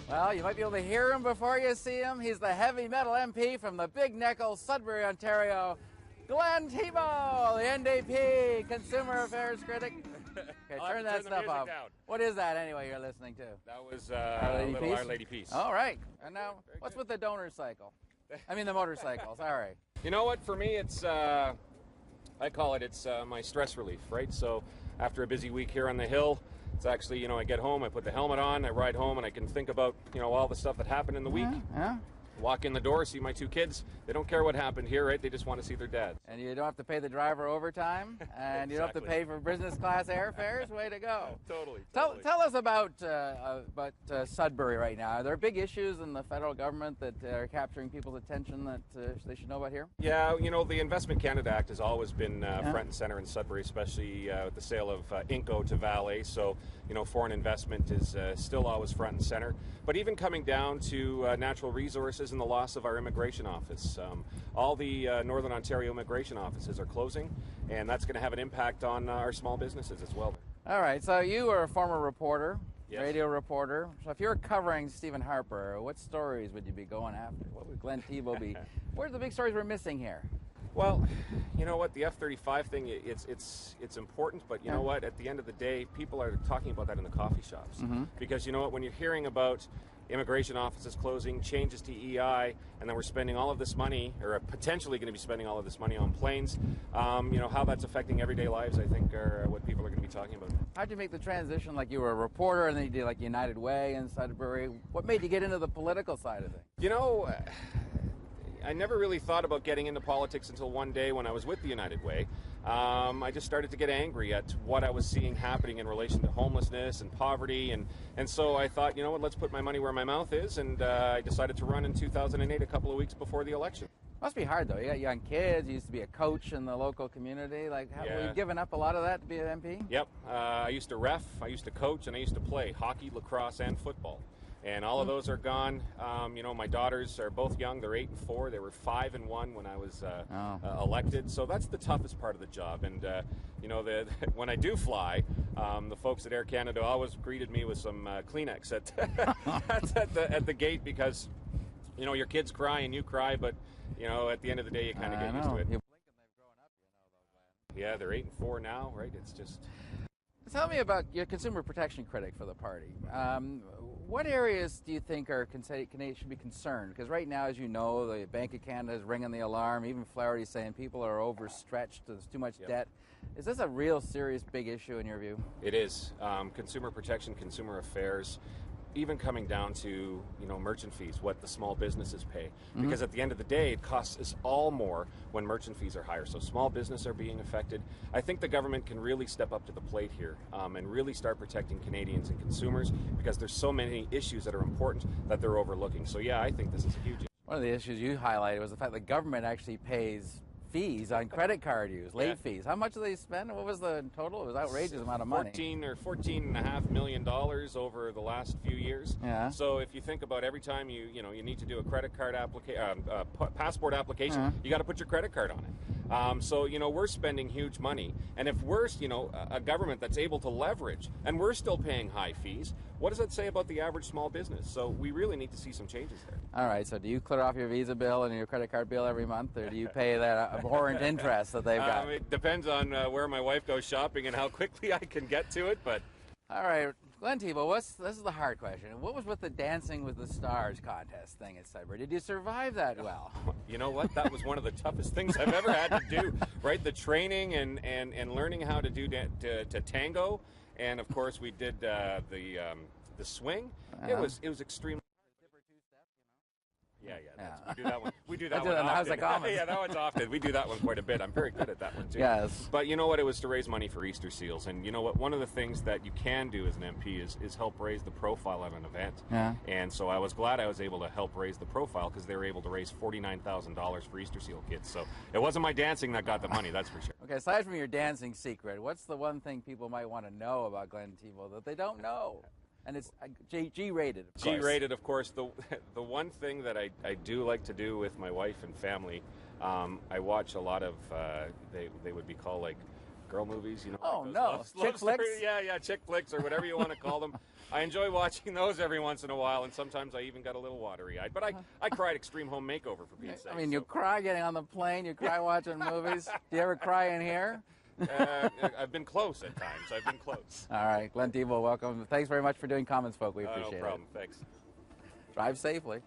Well, you might be able to hear him before you see him. He's the heavy metal MP from the Big Nickel, Sudbury, Ontario, Glenn Thibeault, the NDP Consumer Affairs critic. Okay, turn that stuff off. Down. What is that anyway you're listening to? That was Our Lady Peace. All right. And now, what's with the donor cycle? I mean the motorcycles. All right. You know what? For me, it's I call it my stress relief, right? So after a busy week here on the hill, it's actually, I get home, I put the helmet on, I ride home, and I can think about, all the stuff that happened in the week. Yeah. Walk in the door, see my two kids. They don't care what happened here, right? They just want to see their dad. And you don't have to pay the driver overtime, and you don't have to pay for business class airfares. Way to go! Totally. Tell us about Sudbury right now. Are there big issues in the federal government that are capturing people's attention that they should know about here? Yeah, the Investment Canada Act has always been front and center in Sudbury, especially with the sale of Inco to Vale. So, foreign investment is still always front and center. But even coming down to natural resources and the loss of our immigration office. All the Northern Ontario immigration offices are closing, and that's going to have an impact on our small businesses as well. All right, so you were a former reporter, yes. Radio reporter. So if you were covering Stephen Harper, what stories would you be going after? What would Glenn Thibeault be? What are the big stories we're missing here? Well, you know what, the F-35 thing, it's important, but you know what, at the end of the day, people are talking about that in the coffee shops. Because you know what, when you're hearing about immigration offices closing, changes to EI, and then we're spending all of this money, or potentially going to be spending all of this money on planes, how that's affecting everyday lives, I think, are what people are going to be talking about. How'd you make the transition? Like you were a reporter, and then you did like United Way in Sudbury. What made you get into the political side of things? I never really thought about getting into politics until one day when I was with the United Way. I just started to get angry at what I was seeing happening in relation to homelessness and poverty, and so I thought, let's put my money where my mouth is, and I decided to run in 2008, a couple of weeks before the election. Must be hard, though. You got young kids, you used to be a coach in the local community. Were you giving up a lot of that to be an MP? Yep. I used to ref, I used to coach, and I used to play hockey, lacrosse, and football. And all of those are gone. My daughters are both young. They're 8 and 4. They were 5 and 1 when I was elected. So that's the toughest part of the job. And, when I do fly, the folks at Air Canada always greeted me with some Kleenex at the gate because, your kids cry and you cry. But, at the end of the day, you kind of get used to it. You blink and they've grown up, those lads. Yeah, they're 8 and 4 now, right? It's just... Tell me about your consumer protection critic for the party. What areas do you think should be concerned? Because right now, as you know, the Bank of Canada is ringing the alarm. Even Flaherty's saying people are overstretched. There's too much debt. Is this a real serious big issue in your view? It is. Consumer protection, consumer affairs, even coming down to, merchant fees, what the small businesses pay. Because at the end of the day, it costs us all more when merchant fees are higher. So small business are being affected. I think the government can really step up to the plate here and really start protecting Canadians and consumers because there's so many issues that are important that they're overlooking. So yeah, I think this is a huge issue. One of the issues you highlighted was the fact the government actually pays fees on credit card use, late fees. How much do they spend? What was the total? It was outrageous amount of money. $14.5 million over the last few years. Yeah. So if you think about every time you need to do a credit card passport application, you got to put your credit card on it. So we're spending huge money, and if we're a government that's able to leverage, and we're still paying high fees, what does that say about the average small business? So we really need to see some changes there. All right. So do you clear off your Visa bill and your credit card bill every month, or do you pay that abhorrent interest that they've got? It depends on where my wife goes shopping and how quickly I can get to it. But all right, Glenn Thibeault, this is the hard question. What was with the Dancing with the Stars contest thing at Sudbury? Did you survive that well? You know what? That was one of the toughest things I've ever had to do. Right, the training and learning how to do to tango, and of course we did the swing. It was extremely. Yeah. We do that one. We do that one often. Yeah, that one's often. We do that one quite a bit. I'm very good at that one too. Yes. But you know what? It was to raise money for Easter seals, and you know what? One of the things that you can do as an MP is help raise the profile of an event. Yeah. And so I was glad I was able to help raise the profile because they were able to raise $49,000 for Easter seal kits. So it wasn't my dancing that got the money, that's for sure. Okay. Aside from your dancing secret, what's the one thing people might want to know about Glenn Thibeault that they don't know? And it's G-rated, of course. G-rated, of course. The one thing that I do like to do with my wife and family, I watch a lot of, they would be called like girl movies, Oh, home. No, chick flicks. Yeah, chick flicks or whatever you want to call them. I enjoy watching those every once in a while, and sometimes I even got a little watery-eyed. But I cried Extreme Home Makeover, for Pete's sake. I mean, you cry getting on the plane, you cry watching movies. Do you ever cry in here? I've been close at times. I've been close. All right, Glenn Thibeault, welcome. Thanks very much for doing Common Folk. We appreciate it. No problem. Thanks. Drive safely.